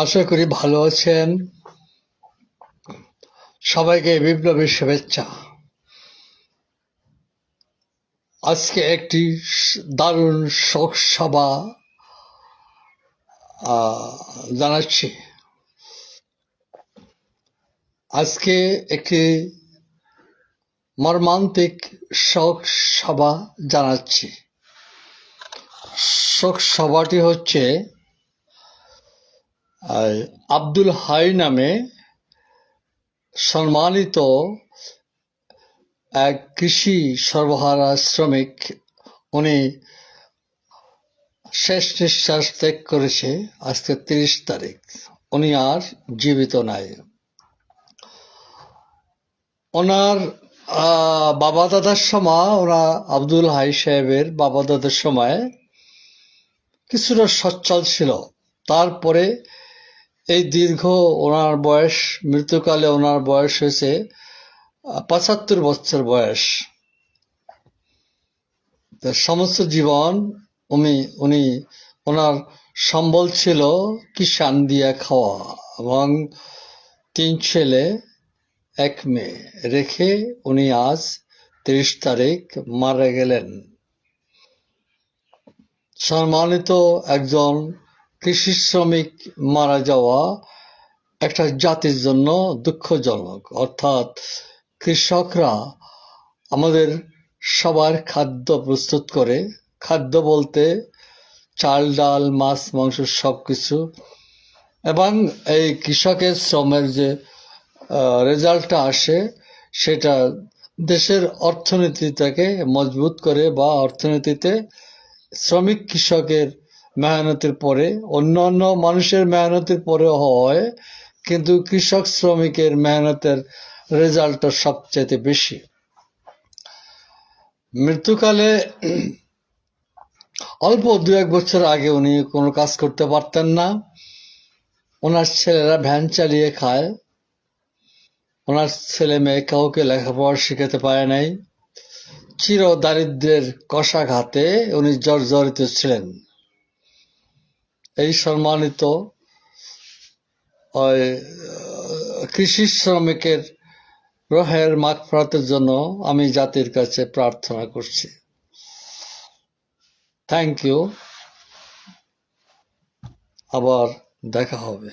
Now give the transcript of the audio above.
আশা করি ভালো আছেন। সবাইকে বিপ্লবী শুভেচ্ছা। আজকে একটি দারুণ শোক সভা জানাচ্ছি। আজকে একটি মর্মান্তিক শোক সভা জানাচ্ছি। শোক সভাটি হচ্ছে আব্দুল হাই নামে সম্মানিত এক কৃষি সরবরাহ শ্রমিক। উনি শেষ নিঃশ্বাস ত্যাগ করেছে আজকে ৩০ তারিখ। উনি আর জীবিত নাই। ওনার বাবা দাদার সময়, ওরা আব্দুল হাই সাহেবের বাবা দাদার সময় কিছুটা সচ্ছল ছিল। তারপরে এই দীর্ঘ ওনার বয়স, মৃত্যুকালে ওনার বয়স হয়েছে ৭৫ বছর বয়স। সমস্ত জীবন উনি ওনার সম্বল ছিল কিষান দিয়া খাওয়া এবং ৩ ছেলে ১ মেয়ে রেখে উনি আজ ৩০ তারিখ মারা গেলেন। সম্মানিত একজন কৃষি শ্রমিক মারা যাওয়া একটা জাতির জন্য দুঃখজনক। অর্থাৎ কৃষকরা আমাদের সবার খাদ্য প্রস্তুত করে। খাদ্য বলতে চাল, ডাল, মাছ, মাংস সবকিছু। এবং এই কৃষকের শ্রমের যে রেজাল্টটা আসে সেটা দেশের অর্থনীতিটাকে মজবুত করে, বা অর্থনীতিতে শ্রমিক কৃষকের মেহনতের পরে, অন্যান্য মানুষের মেহনতের পরেও হয়, কিন্তু কৃষক শ্রমিকের মেহনতের রেজাল্টটা সবচেয়ে বেশি। মৃত্যুকালে অল্প ২-১ বছর আগে উনি কোনো কাজ করতে পারতেন না। ওনার ছেলেরা ভ্যান চালিয়ে খায়। ওনার ছেলে মেয়ে কাউকে লেখাপড়া শিখাতে পারে নাই। চির দারিদ্র্যের কষাঘাতে উনি জর্জরিত ছিলেন। এই সম্মানিত কৃষি শ্রমিকের রোহের মাগফিরাতের জন্য আমি জাতির কাছে প্রার্থনা করছি। Thank you. আবার দেখা হবে।